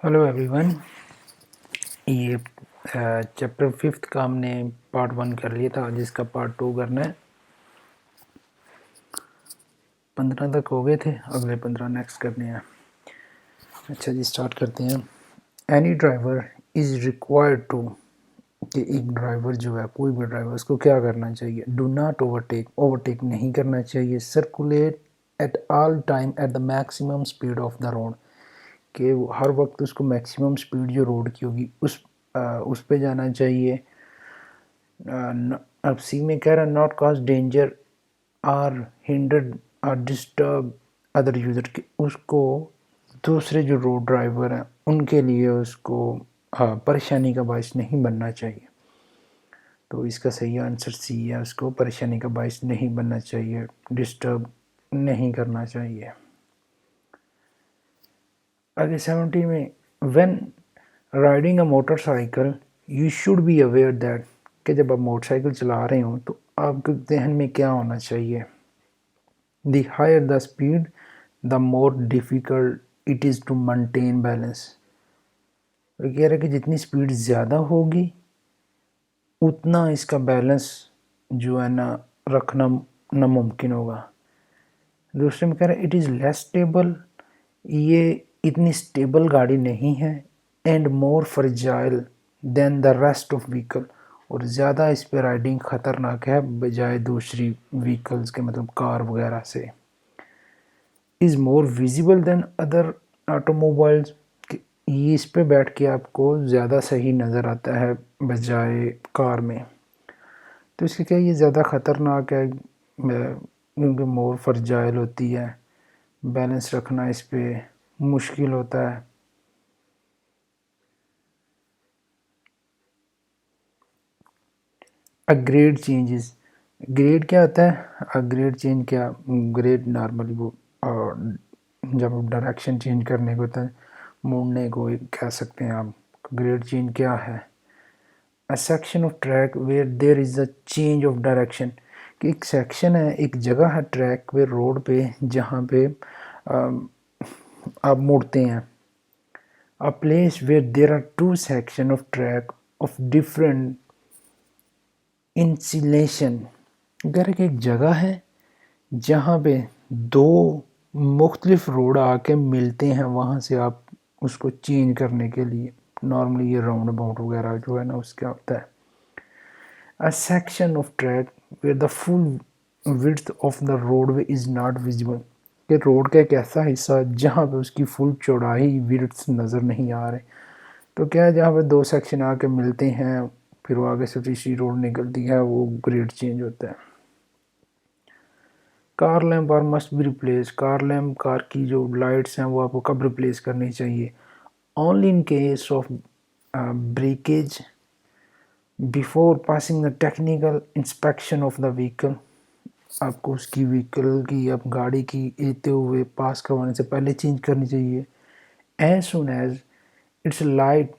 Hello everyone. ये chapter 5 का हमने पार्ट 1 कर लिया था, जिसका पार्ट 2 करना है। 15 तक हो गए थे, अगले 15 नेक्स्ट करने हैं। अच्छा जी, स्टार्ट करते हैं। Any driver is required to, कि एक ड्राइवर जो है, कोई भी ड्राइवर, उसको क्या करना चाहिए? डू नॉट ओवरटेक नहीं करना चाहिए। Circulate at all time at the maximum speed of the road, कि हर वक्त उसको मैक्सिमम स्पीड जो रोड की होगी उस पे जाना चाहिए। अब सी में कह रहा है not cause danger or hindered or disturb other user, के उसको दूसरे जो रोड ड्राइवर हैं उनके लिए उसको परेशानी का बायस नहीं बनना चाहिए। तो इसका सही आंसर सी है, उसको परेशानी का बायस नहीं बनना चाहिए, डिस्टर्ब नहीं करना चाहिए। आगे 70 में, when riding a motorcycle you should be aware that, कि जब आप मोटरसाइकिल चला रहे हो तो आपके जहन में क्या होना चाहिए? The higher the speed the more difficult it is to maintain balance. वो कह रहा है कि जितनी स्पीड ज़्यादा होगी उतना इसका बैलेंस जो है ना रखना नामुमकिन होगा। दूसरे में कह रहा है इट इज़ लेस स्टेबल, ये इतनी स्टेबल गाड़ी नहीं है। And more fragile than the rest of vehicle, और ज़्यादा इस पर राइडिंग ख़तरनाक है बजाय दूसरी व्हीकल्स के, मतलब कार वगैरह से। Is more visible than other automobiles, ये इस पे बैठ के आपको ज़्यादा सही नज़र आता है बजाय कार में। तो इसके क्या, ये ज़्यादा ख़तरनाक है क्योंकि मोर फ्रजाइल होती है, बैलेंस रखना इस पे मुश्किल होता है। अ ग्रेड चेंजेस, ग्रेड क्या होता है? अ ग्रेड चेंज क्या, ग्रेड नॉर्मली वो जब डायरेक्शन चेंज करने को होता है, मोड़ने को कह सकते हैं आप। ग्रेड चेंज क्या है? A section of track where there is a change of direction, कि एक सेक्शन है, एक जगह है ट्रैक पे, रोड पे, जहाँ पे आप मुड़ते हैं। A place where there are two section of track of different insulation, अगर एक जगह है जहाँ पे दो मुख्तलिफ रोड आके मिलते हैं, वहाँ से आप उसको चेंज करने के लिए, नॉर्मली ये राउंड अबाउट वगैरह जो है ना उसका होता है। A section of track where the full width of the roadway is not visible, कि रोड का एक ऐसा हिस्सा जहाँ पे उसकी फुल चौड़ाई विड्थ नज़र नहीं आ रहे। तो क्या है, जहाँ पे दो सेक्शन आके मिलते हैं फिर वो आगे से तीसरी रोड निकलती है, वो ग्रेड चेंज होता है। Car lamp are must be replace, car lamp, car की जो लाइट्स हैं वो आपको कब रिप्लेस करनी चाहिए? Only in case of breakage before passing the technical inspection of the vehicle, आपको उसकी व्हीकल की, आप गाड़ी की लेते हुए पास करवाने से पहले चेंज करनी चाहिए। As soon as its light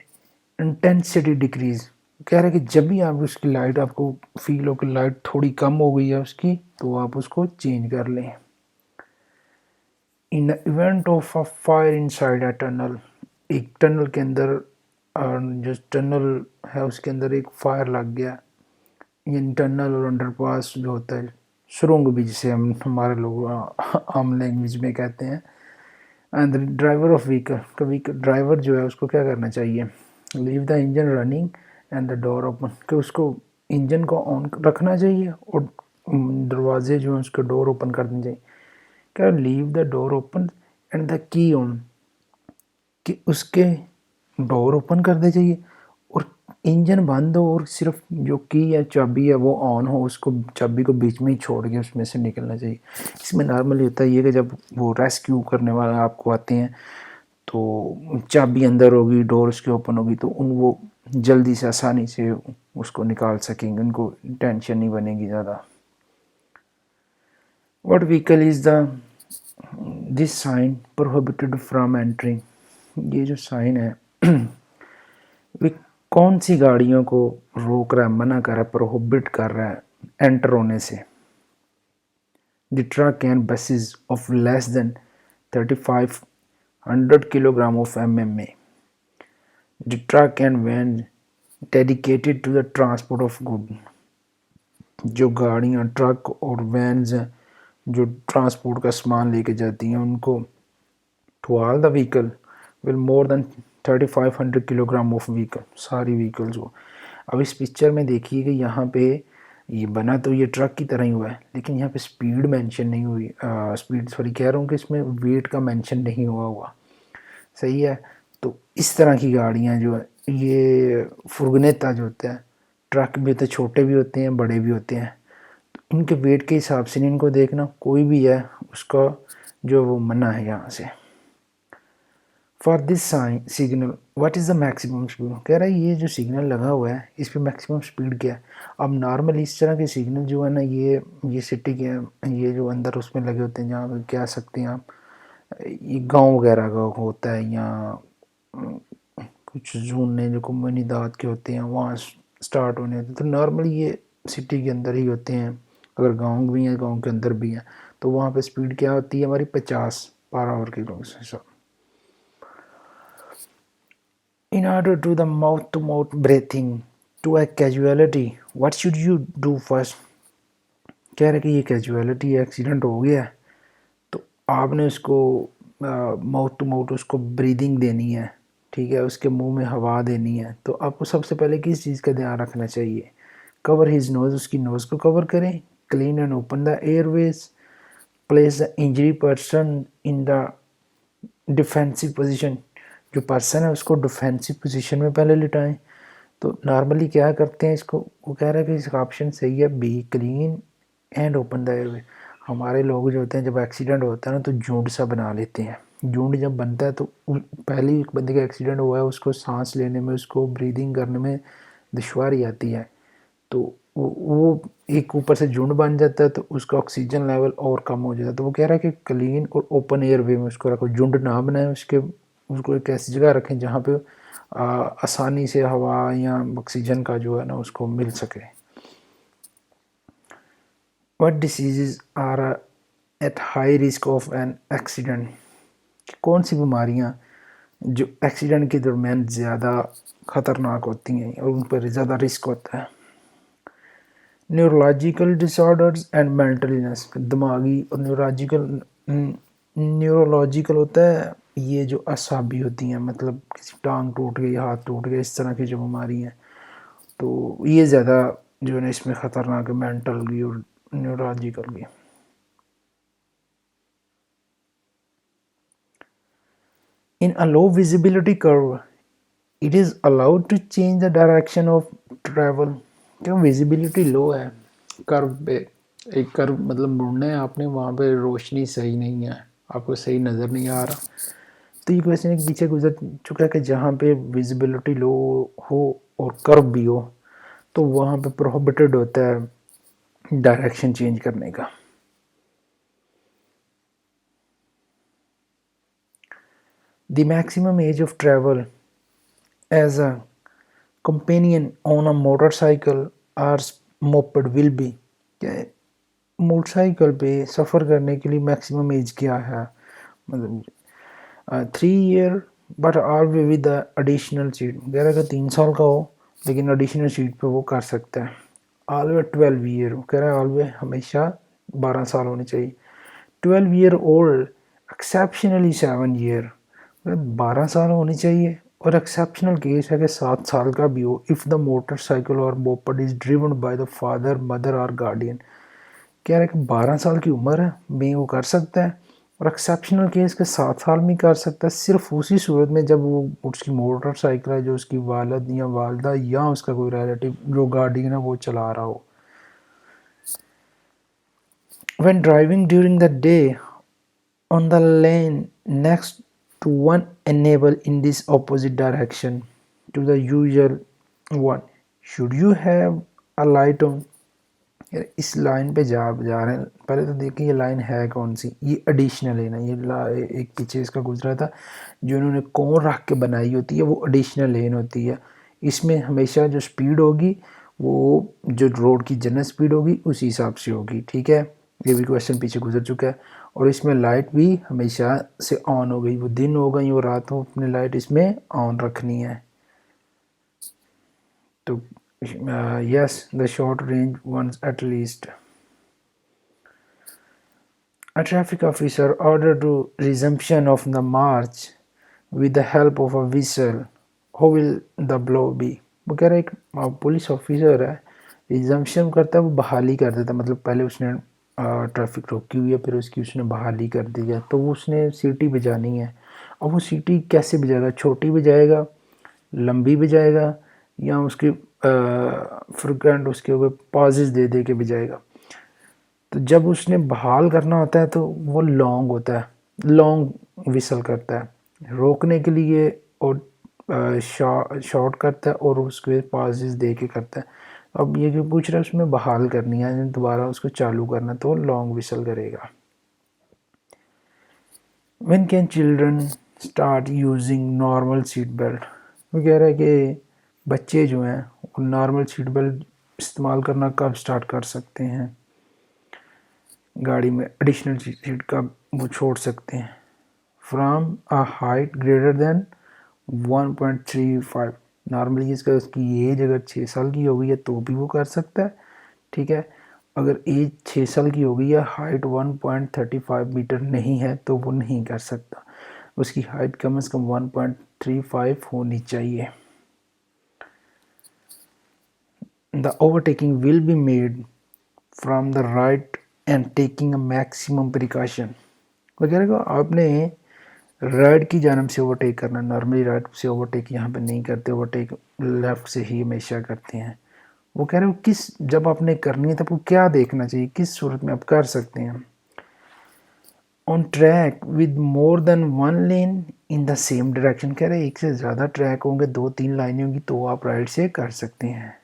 intensity decrease, कह रहे हैं कि जब भी आप उसकी लाइट, आपको फील हो कि लाइट थोड़ी कम हो गई है उसकी, तो आप उसको चेंज कर लें। इन event of a fire inside a tunnel, एक टनल के अंदर, जो टनल है उसके अंदर एक फायर लग गया, इन टनल और अंडरपास जो होता है, सुरंग भी जिसे हम हमारे लोग आम लैंग्वेज में कहते हैं। एंड ड्राइवर ऑफ व्हीकल, कभी ड्राइवर जो है उसको क्या करना चाहिए? Leave the engine running and the door open, कि उसको इंजन को ऑन रखना चाहिए और दरवाजे जो हैं उसके डोर ओपन कर देने चाहिए। क्या, leave the door open and the key on, कि उसके डोर ओपन कर दे चाहिए और इंजन बंद हो और सिर्फ जो की या चाबी है वो ऑन हो, उसको चाबी को बीच में ही छोड़ के उसमें से निकलना चाहिए। इसमें नॉर्मली होता है ये कि जब वो रेस्क्यू करने वाले आपको आते हैं तो चाबी अंदर होगी, डोर उसकी ओपन होगी, तो उन वो जल्दी से आसानी से उसको निकाल सकेंगे, उनको टेंशन नहीं बनेगी ज़्यादा। What vehicle is the this sign prohibited from entering, ये जो साइन है वे कौन सी गाड़ियों को रोक रहा है, मना कर रहा है, प्रोहिबिट कर रहा है एंटर होने से? The truck and buses of less than 3500 kilogram of MMA, the truck and van dedicated to the transport of goods, जो गाड़ियाँ ट्रक और वैन्स हैं जो ट्रांसपोर्ट का सामान लेके जाती हैं उनको, to all the vehicle will more than 3500 kilogram of vehicle, सारी व्हीकल्स को। अब इस पिक्चर में देखिए कि यहाँ पे ये बना तो ये ट्रक की तरह ही हुआ है, लेकिन यहाँ पे स्पीड मेंशन नहीं हुई, स्पीड सॉरी कह रहा हूँ कि इसमें वेट का मेंशन नहीं हुआ। सही है। तो इस तरह की गाड़ियाँ जो है ये फुर्गनेता जो होता है, ट्रक भी होते हैं, छोटे भी होते हैं बड़े भी होते हैं, तो इनके वेट के हिसाब से नहीं इनको देखना, कोई भी है उसका जो वो मना है यहाँ से। For this signal what is the maximum speed, कह रहा है ये जो सिग्नल लगा हुआ है इस पर मैक्सिमम स्पीड क्या है। अब नॉर्मली इस तरह के सिग्नल जो है ना ये सिटी के ये जो अंदर उसमें लगे होते हैं जहाँ पे कह सकते हैं आप ये गांव वगैरह का होता है या कुछ जून ने जो कम्युनिदाद के होते हैं वहाँ स्टार्ट होने होते हैं, तो नॉर्मली ये सिटी के अंदर ही होते हैं। अगर गांव भी हैं गांव के अंदर भी हैं तो वहाँ पे स्पीड क्या होती है हमारी 50 per hour kilometre. In order to the mouth-to-mouth breathing to a casualty, what should you do first? कह रहे कि ये कैजुअलिटी एक्सीडेंट हो गया है तो आपने उसको माउथ टू माउथ उसको ब्रीदिंग देनी है, ठीक है, उसके मुंह में हवा देनी है। तो आपको सबसे पहले किस चीज़ का ध्यान रखना चाहिए? कवर हिज नोज़, उसकी नोज़ को कवर करें, clean and open the Airways, place the injury person in the defensive position, जो पर्सन है उसको डिफेंसिव पोजीशन में पहले लिटाएं। तो नॉर्मली क्या करते हैं इसको, वो कह रहा है कि इसका ऑप्शन सही है B, clean and open the airway. हमारे लोग जो होते हैं जब एक्सीडेंट होता है ना तो झुंड सा बना लेते हैं, झुंड जब बनता है तो पहले ही एक बंदे का एक्सीडेंट हुआ है उसको सांस लेने में उसको ब्रीदिंग करने में दुश्वारी आती है, तो वो एक ऊपर से झुंड बन जाता है तो उसका ऑक्सीजन लेवल और कम हो जाता है। तो वो कह रहा है कि क्लीन और ओपन एयर वे में उसको रखो, झुंड ना बनाए, उसको एक ऐसी जगह रखें जहाँ पे आसानी से हवा या ऑक्सीजन का जो है ना उसको मिल सके। What diseases are at high risk of an accident, कौन सी बीमारियाँ जो एक्सीडेंट के दरमियान ज़्यादा ख़तरनाक होती हैं और उन पर ज़्यादा रिस्क होता है? Neurological disorders and mental illness, दिमागी और न्यूरोलॉजिकल होता है ये जो असाबी होती हैं, मतलब किसी टांग टूट गई हाथ टूट गया इस तरह की जो बीमारी हैं तो ये ज़्यादा जो है ना इसमें ख़तरनाक है, मेंटल की और न्यूरोलॉजिकल की। In a low visibility curve, it is allowed to change the direction of travel. क्यों विजिबिलिटी लो है कर्व पे, एक कर्व मतलब मुड़ना है आपने, वहाँ पे रोशनी सही नहीं है, आपको सही नज़र नहीं आ रहा, तो ये क्वेश्चन एक पीछे गुजर चुका है कि जहाँ पे विजिबिलिटी लो हो और कर्व भी हो तो वहाँ पे प्रोहिबिटेड होता है डायरेक्शन चेंज करने का। The maximum age of travel as a companion on a motorcycle or moped will be, motorcycle पे सफ़र करने के लिए मैक्सिमम एज क्या है? मतलब 3 year but all way with additional seat, कह रहा है कि 3 साल का हो लेकिन एडिशनल सीट पे वो कर सकता है। ऑल वे 12 ईयर, कह रहा है ऑल वे हमेशा 12 साल होने चाहिए। 12 ईयर ओल्ड एक्सेप्शनली 7 ईयर, 12 साल होनी चाहिए और एक्सेप्शनल केस है कि 7 साल का भी हो इफ़ द मोटरसाइकिल और moped is driven by the father mother और गार्डियन। कह रहा है कि 12 साल की उम्र है में वो कर सकता है और एक्सेप्शनल केस के 7 साल में कर सकता है, सिर्फ उसी सूरत में जब वो उसकी मोटरसाइकिल है जो उसकी वालद या वालदा या उसका कोई रिलेटिव जो गार्डियन है वो चला रहा हो। When driving during the day on the lane next to one enable in this opposite direction to the usual one, should you have a light on? इस लाइन पे जा रहे हैं, पहले तो देखिए ये लाइन है कौन सी, ये एडिशनल है ना, ये एक पीछे इसका गुजरा था जो उन्होंने कौन रख के बनाई होती है वो एडिशनल लेन होती है। इसमें हमेशा जो स्पीड होगी वो जो रोड की जनरल स्पीड होगी उसी हिसाब से होगी, ठीक है, ये भी क्वेश्चन पीछे गुजर चुका है। और इसमें लाइट भी हमेशा से ऑन हो गई, वो दिन हो गई वो रात हो, अपनी लाइट इसमें ऑन रखनी है। तो yes, the short range ones at least. A traffic officer ordered to resumption of the march with the help of a whistle. Who will the blow be? वो कह रहा है एक पुलिस ऑफिसर है, रिजम्पशन करता है, वो बहाली कर देता है, मतलब पहले उसने ट्रैफिक रोकी हुई है, फिर उसकी उसने बहाली कर दी है, तो वो उसने सीटी बजानी है। अब वो सीटी कैसे बजाएगा? छोटी बजाएगा, लंबी बजाएगा, या उसके फ्रिक्वेंट उसके ऊपर पॉजेज दे दे के बजाएगा। तो जब उसने बहाल करना होता है तो वो लॉन्ग होता है, लॉन्ग विसल करता है रोकने के लिए, और शॉर्ट करता है और उसके पॉजेज दे के करता है। अब ये क्यों पूछ रहा है, उसमें बहाल करनी है, दोबारा उसको चालू करना, तो लॉन्ग विसल करेगा। When can children start using normal seat belt? वो कह रहा है कि बच्चे जो हैं वो नॉर्मल सीट बेल्ट इस्तेमाल करना कब स्टार्ट कर सकते हैं, गाड़ी में एडिशनल सीट का वो छोड़ सकते हैं। From a height greater than 1.35। Normally इसका उसकी एज अगर 6 साल की हो गई है तो भी वो कर सकता है, ठीक है। अगर एज 6 साल की हो गई है, हाइट 1.35 मीटर नहीं है तो वो नहीं कर सकता, उसकी हाइट कम से कम 1.35 होनी चाहिए। The overtaking will be made from the right and taking a maximum precaution। वगैरह को आपने राइट की जानब से ओवरटेक करना, नॉर्मली राइट से ओवरटेक यहाँ पे नहीं करते, ओवरटेक लेफ़्ट से ही हमेशा करते हैं। वो कह रहे हो किस, जब आपने करनी है तब आपको क्या देखना चाहिए, किस सूरत में आप कर सकते हैं। On track with more than one lane in the same direction, कह रहे हैं एक से ज़्यादा ट्रैक होंगे, 2-3 लाइनें होंगी तो आप राइट से कर सकते हैं।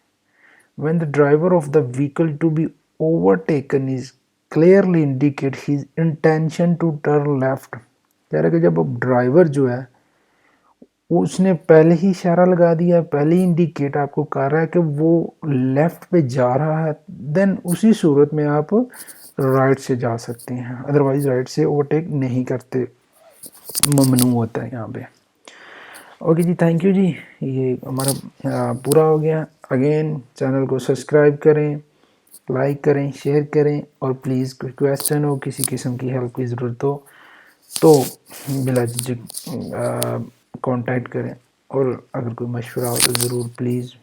When the driver of the vehicle to be overtaken is clearly indicate his intention to turn left। कह रहा है कि जब अब ड्राइवर जो है उसने पहले ही इशारा लगा दिया, पहले ही इंडिकेट आपको कर रहा है कि वो लेफ़्ट पे जा रहा है, देन उसी सूरत में आप राइट से जा सकते हैं, अदरवाइज़ राइट से ओवरटेक नहीं करते, ममनू होता है यहाँ पे। ओके जी, थैंक यू जी, ये हमारा पूरा हो गया। अगेन चैनल को सब्सक्राइब करें, लाइक करें, शेयर करें, और प्लीज़ कोई क्वेश्चन हो, किसी किस्म की हेल्प की ज़रूरत हो तो बिला झिझक कांटेक्ट करें, और अगर कोई मशवरा हो तो ज़रूर प्लीज़